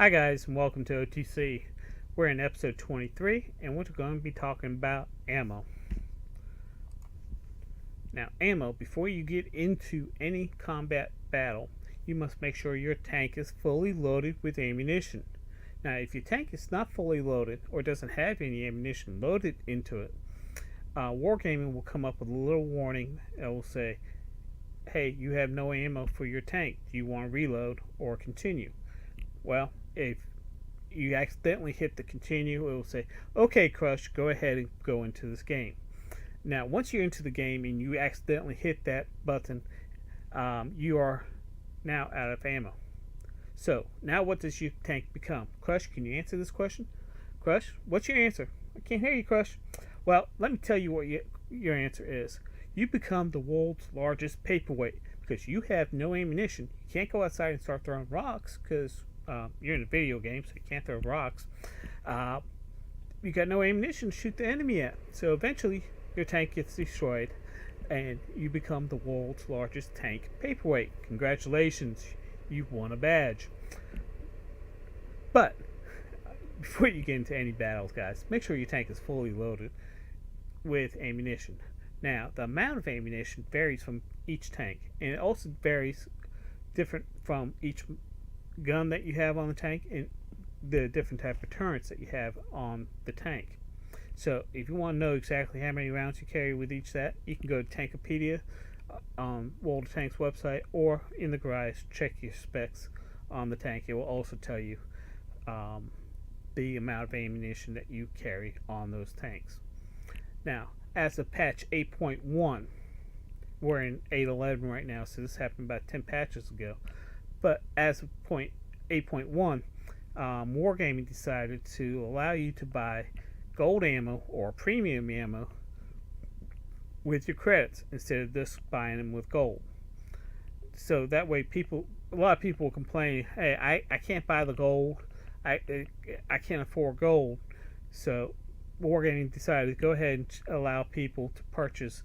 Hi guys, and welcome to OTC. We're in episode 23 and we're going to be talking about ammo. Now ammo, before you get into any combat battle, you must make sure your tank is fully loaded with ammunition. Now if your tank is not fully loaded or doesn't have any ammunition loaded into it, Wargaming will come up with a little warning that will say, hey, you have no ammo for your tank. Do you want to reload or continue? Well, if you accidentally hit the continue, it will say, okay, Crush, go ahead and go into this game. Now, once you're into the game and you accidentally hit that button, you are now out of ammo. So, now what does your tank become? Crush, can you answer this question? Crush, what's your answer? I can't hear you, Crush. Well, let me tell you what your answer is. You become the world's largest paperweight because you have no ammunition. You can't go outside and start throwing rocks because you're in a video game, so you can't throw rocks. You got no ammunition to shoot the enemy at. So eventually, your tank gets destroyed, and you become the world's largest tank paperweight. Congratulations, you've won a badge. But before you get into any battles, guys, make sure your tank is fully loaded with ammunition. Now, the amount of ammunition varies from each tank, and it also varies different from each gun that you have on the tank and the different type of turrets that you have on the tank. So if you want to know exactly how many rounds you carry with each set, you can go to Tankopedia on World of Tanks website, or in the garage, check your specs on the tank. It will also tell you the amount of ammunition that you carry on those tanks. Now, as of patch 8.1, we're in 8.11 right now, so this happened about 10 patches ago. But as of 8.1, Wargaming decided to allow you to buy gold ammo or premium ammo with your credits instead of just buying them with gold. So that way, a lot of people will complain, hey, I can't buy the gold, I can't afford gold. So Wargaming decided to go ahead and allow people to purchase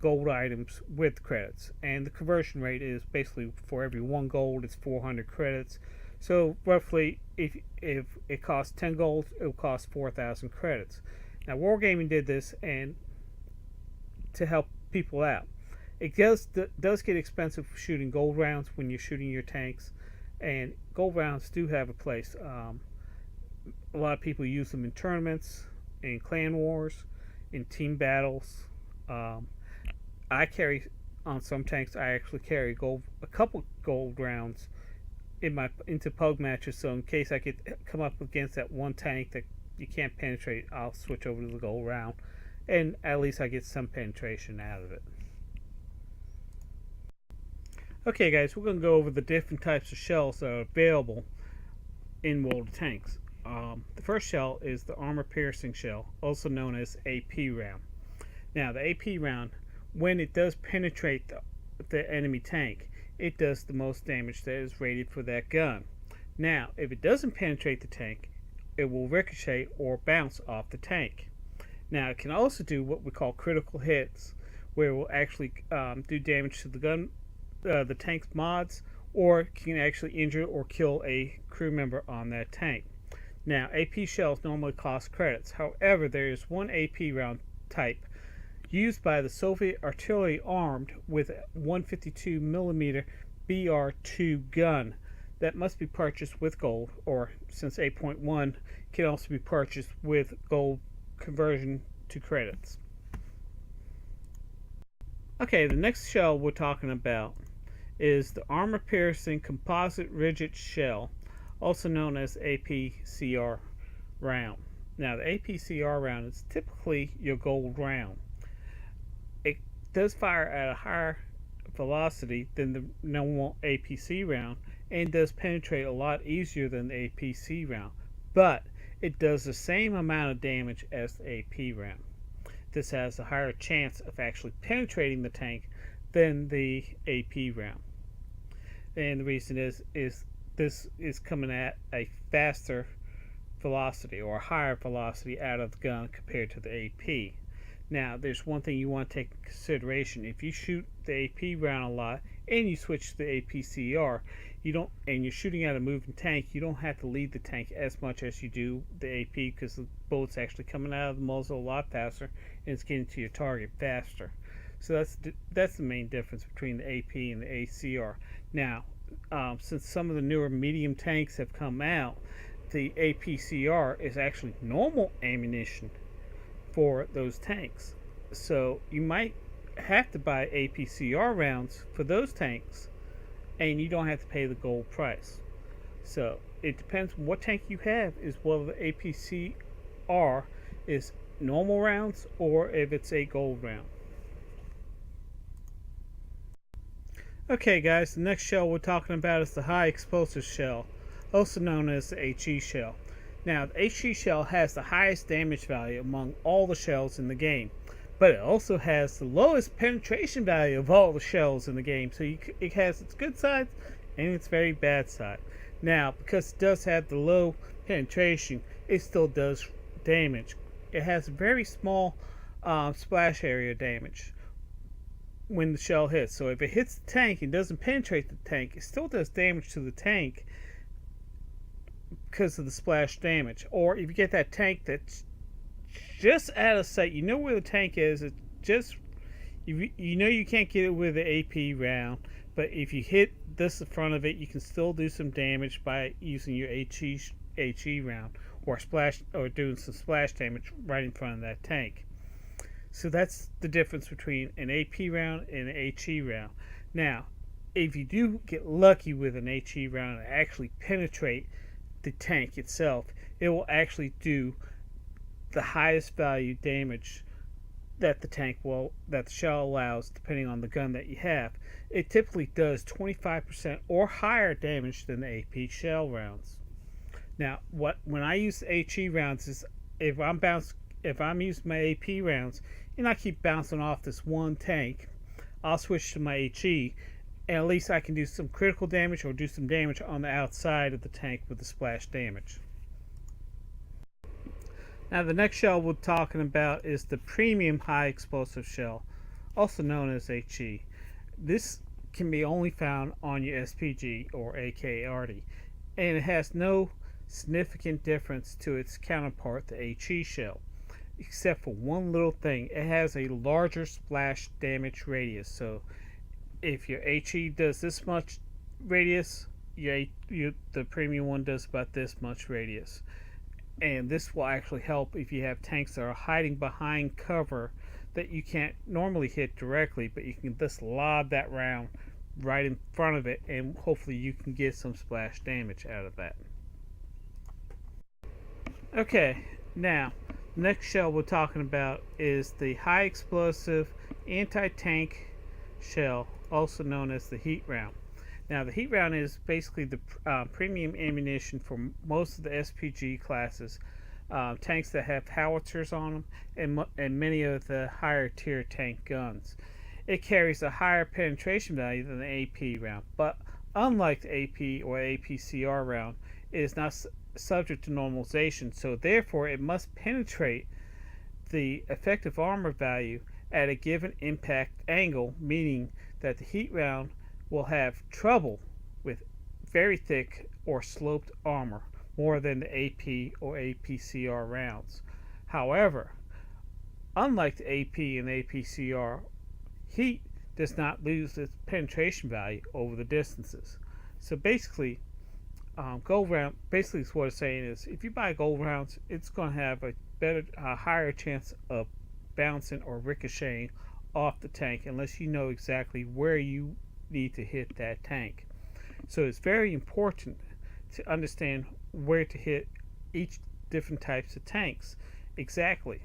gold items with credits, and the conversion rate is basically for every 1 gold it's 400 credits. So roughly, if it costs 10 gold, it will cost 4,000 credits. Now Wargaming did this and to help people out. It does get expensive for shooting gold rounds when you're shooting your tanks, and gold rounds do have a place. A lot of people use them in tournaments, in clan wars, in team battles. I carry, on some tanks, I actually carry a couple gold rounds into pug matches, so in case I come up against that one tank that you can't penetrate, I'll switch over to the gold round, and at least I get some penetration out of it. Okay guys, we're going to go over the different types of shells that are available in World of Tanks. The first shell is the armor-piercing shell, also known as AP round. Now, the AP round, when it does penetrate the enemy tank, it does the most damage that is rated for that gun. Now, if it doesn't penetrate the tank, it will ricochet or bounce off the tank. Now, it can also do what we call critical hits, where it will actually do damage to the gun, the tank's mods, or can actually injure or kill a crew member on that tank. Now, AP shells normally cost credits. However, there is one AP round type used by the Soviet artillery armed with a 152mm BR2 gun that must be purchased with gold, or since 8.1 can also be purchased with gold conversion to credits. Okay, the next shell we're talking about is the armor-piercing composite rigid shell, also known as APCR round. Now, the APCR round is typically your gold round. It does fire at a higher velocity than the normal APC round and does penetrate a lot easier than the APC round, but it does the same amount of damage as the AP round. This has a higher chance of actually penetrating the tank than the AP round. And the reason is this is coming at a faster velocity or a higher velocity out of the gun compared to the AP. Now, there's one thing you want to take into consideration. If you shoot the AP round a lot and you switch to the APCR, you don't, and you're shooting at a moving tank, you don't have to lead the tank as much as you do the AP, because the bullet's actually coming out of the muzzle a lot faster and it's getting to your target faster. So that's the main difference between the AP and the ACR. Now, since some of the newer medium tanks have come out, the APCR is actually normal ammunition for those tanks. So you might have to buy APCR rounds for those tanks, and you don't have to pay the gold price. So it depends on what tank you have, is whether the APCR is normal rounds or if it's a gold round. Okay guys, the next shell we're talking about is the high explosive shell, also known as the HE shell. Now, the HE shell has the highest damage value among all the shells in the game, but it also has the lowest penetration value of all the shells in the game. So it has its good side and its very bad side. Now, because it does have the low penetration, it still does damage. It has very small splash area damage when the shell hits. So if it hits the tank and doesn't penetrate the tank, it still does damage to the tank because of the splash damage. Or if you get that tank that's just out of sight, you know where the tank is, it's just, you know you can't get it with the AP round, but if you hit this in front of it, you can still do some damage by using your HE round, or doing some splash damage right in front of that tank. So that's the difference between an AP round and an HE round. Now, if you do get lucky with an HE round and actually penetrate the tank itself, it will actually do the highest value damage that the shell allows, depending on the gun that you have. It typically does 25% or higher damage than the AP shell rounds. Now, when I use HE rounds is if I'm using my AP rounds and I keep bouncing off this one tank, I'll switch to my HE, and at least I can do some critical damage or do some damage on the outside of the tank with the splash damage. Now, the next shell we're talking about is the premium high explosive shell, also known as HE. This can be only found on your SPG or AK-ARTI, and it has no significant difference to its counterpart, the HE shell, except for one little thing. It has a larger splash damage radius. So if your HE does this much radius, the premium one does about this much radius. And this will actually help if you have tanks that are hiding behind cover that you can't normally hit directly, but you can just lob that round right in front of it, and hopefully you can get some splash damage out of that. Okay, now the next shell we're talking about is the high explosive anti-tank shell, also known as the heat round. Now, the heat round is basically the premium ammunition for most of the SPG classes, tanks that have howitzers on them, and many of the higher tier tank guns. It carries a higher penetration value than the AP round, but unlike the AP or APCR round, it is not subject to normalization, so therefore it must penetrate the effective armor value at a given impact angle, meaning that the heat round will have trouble with very thick or sloped armor more than the AP or APCR rounds. However, unlike the AP and APCR, heat does not lose its penetration value over the distances. So basically, gold round basically is what it's saying is, if you buy gold rounds, it's going to have a higher chance of bouncing or ricocheting off the tank, unless you know exactly where you need to hit that tank. So it's very important to understand where to hit each different types of tanks exactly,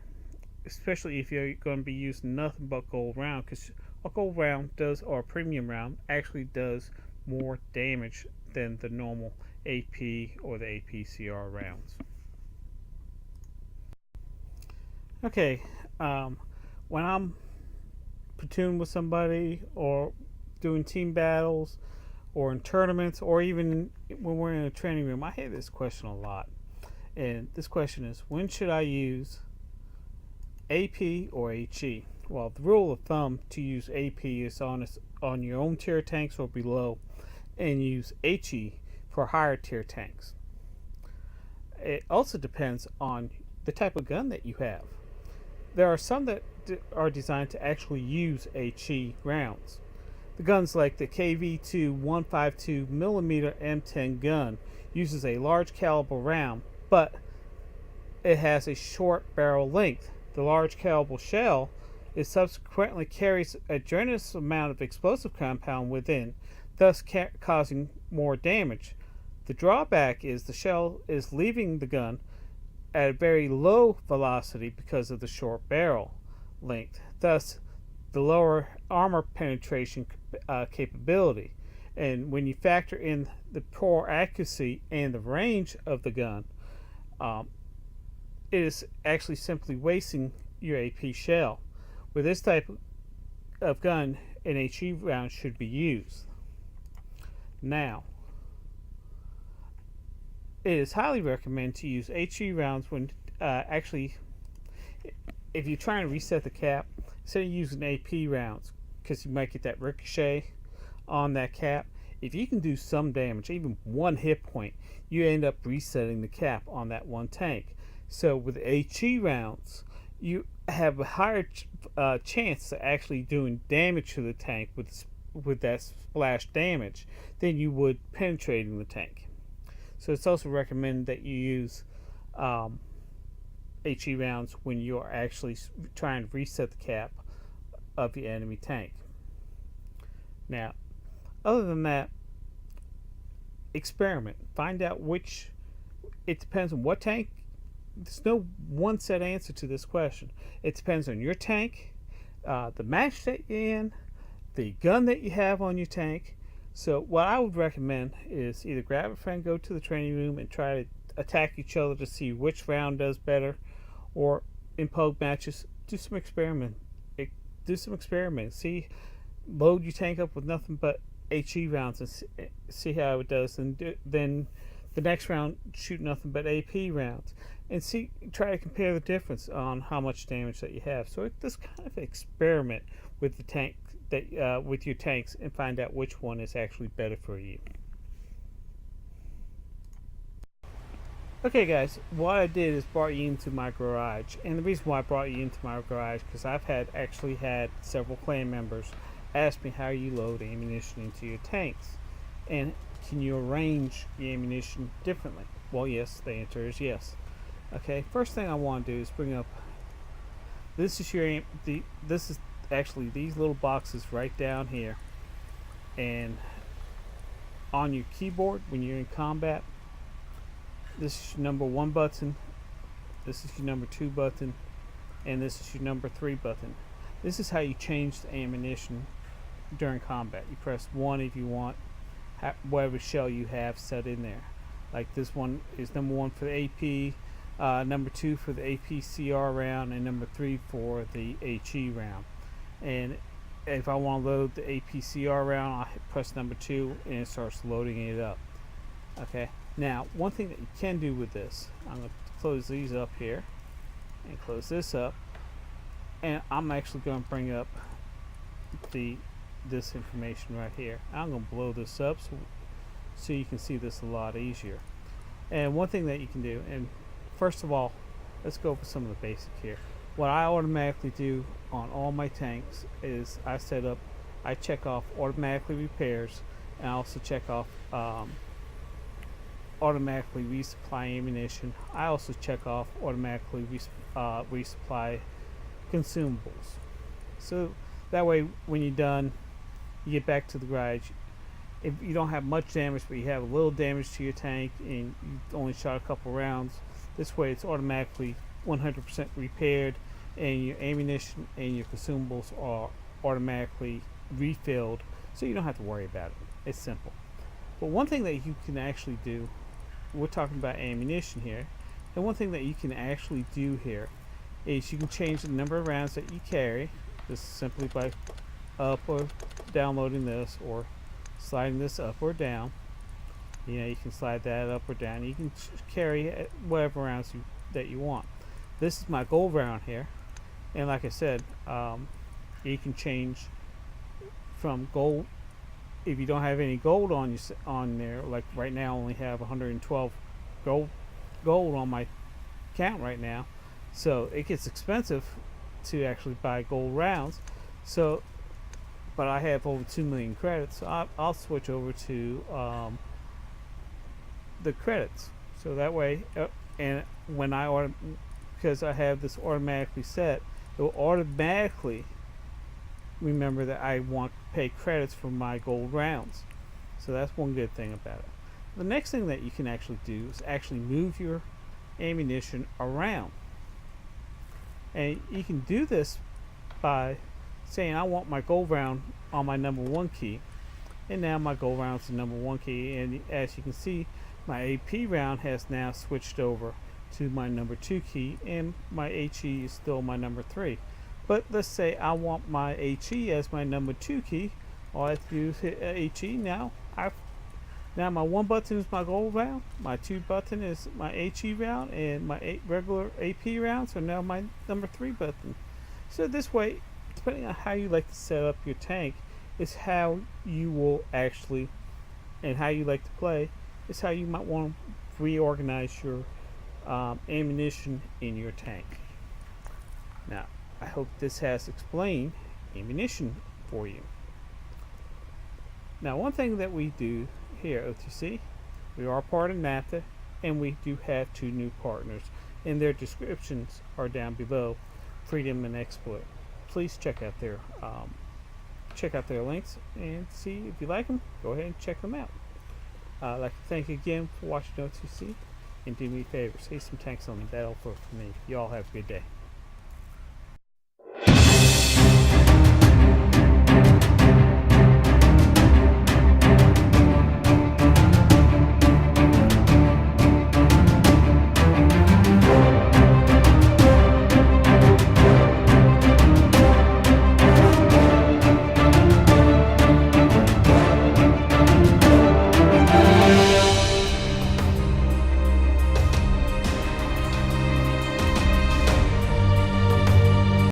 especially if you're going to be using nothing but gold round, because a gold round or a premium round actually does more damage than the normal AP or the APCR rounds. Okay, when I'm platoon with somebody, or doing team battles, or in tournaments, or even when we're in a training room, I hear this question a lot. And this question is, when should I use AP or HE? Well, the rule of thumb to use AP is on your own tier tanks or below. and use HE for higher tier tanks. It also depends on the type of gun that you have. There are some that are designed to actually use HE rounds. The guns like the KV2 152mm M10 gun uses a large caliber round, but it has a short barrel length. The large caliber shell subsequently carries a generous amount of explosive compound within, thus causing more damage. The drawback is the shell is leaving the gun at a very low velocity because of the short barrel length, thus the lower armor penetration capability. And when you factor in the poor accuracy and the range of the gun, it is actually simply wasting your AP shell. With this type of gun, an HE round should be used. Now, it is highly recommended to use HE rounds when if you're trying to reset the cap, instead of using AP rounds, because you might get that ricochet on that cap. If you can do some damage, even one hit point, you end up resetting the cap on that one tank. So with HE rounds, you have a higher chance of actually doing damage to the tank with that splash damage than you would penetrating the tank. So it's also recommended that you use HE rounds when you're actually trying to reset the cap of your enemy tank. Now, other than that, experiment. Find out which. It depends on what tank. There's no one set answer to this question. It depends on your tank, the match that you're in, the gun that you have on your tank. So what I would recommend is either grab a friend, go to the training room, and try to attack each other to see which round does better, or in poke matches, do some experiment. See, load your tank up with nothing but HE rounds and see how it does, and then the next round shoot nothing but AP rounds, and try to compare the difference on how much damage that you have. So this kind of experiment with the tank with your tanks and find out which one is actually better for you. Okay guys, what I did is brought you into my garage, and the reason why I brought you into my garage because I've actually had several clan members ask me how you load ammunition into your tanks, and can you arrange the ammunition differently? Well, yes, the answer is yes. Okay, first thing I want to do is bring up, this is actually these little boxes right down here, and on your keyboard when you're in combat, this is your number 1 button, this is your number 2 button, and this is your number 3 button. This is how you change the ammunition during combat. You press 1 if you want whatever shell you have set in there. Like this one is number 1 for the AP, number 2 for the APCR round, and number 3 for the HE round. And if I want to load the APCR round, I press number 2 and it starts loading it up. Okay, now one thing that you can do with this, I'm going to close these up here and close this up, and I'm actually going to bring up this information right here. I'm going to blow this up so you can see this a lot easier. And one thing that you can do, and first of all, let's go over some of the basic here. What I automatically do on all my tanks is I check off automatically repairs, and I also check off automatically resupply ammunition. I also check off automatically resupply consumables. So that way when you're done, you get back to the garage. If you don't have much damage but you have a little damage to your tank and you only shot a couple rounds, this way it's automatically 100% repaired, and your ammunition and your consumables are automatically refilled, so you don't have to worry about it. It's simple. But one thing that you can actually do, we're talking about ammunition here, and one thing that you can actually do here is you can change the number of rounds that you carry, just simply by up or downloading this or sliding this up or down. You can slide that up or down. You can carry whatever rounds that you want. This is my gold round here, and like I said, you can change from gold. if you don't have any gold on there, like right now, I only have 112 gold on my account right now, so it gets expensive to actually buy gold rounds. So, but I have over 2 million credits, so I'll switch over to the credits. So that way, and when I order, because I have this automatically set, it will automatically remember that I want to pay credits for my gold rounds. So that's one good thing about it. The next thing that you can actually do is actually move your ammunition around. And you can do this by saying I want my gold round on my number 1 key, and now my gold round is the number 1 key, and as you can see, my AP round has now switched over to my number 2 key, and my HE is still my number 3. But let's say I want my HE as my number 2 key. All I have to do is hit HE. Now my 1 button is my gold round, my 2 button is my HE round, and my regular AP rounds are now my number 3 button. So this way, depending on how you like to set up your tank, is how you will actually, and how you like to play, is how you might want to reorganize your ammunition in your tank. Now, I hope this has explained ammunition for you. Now, one thing that we do here at OTC, we are part of NAFTA, and we do have 2 new partners, and their descriptions are down below, Freedom and Exploit. Please check out their links and see if you like them. Go ahead and check them out. I'd like to thank you again for watching OTC, and do me a favor, save some tanks on the battlefield for me. You all have a good day.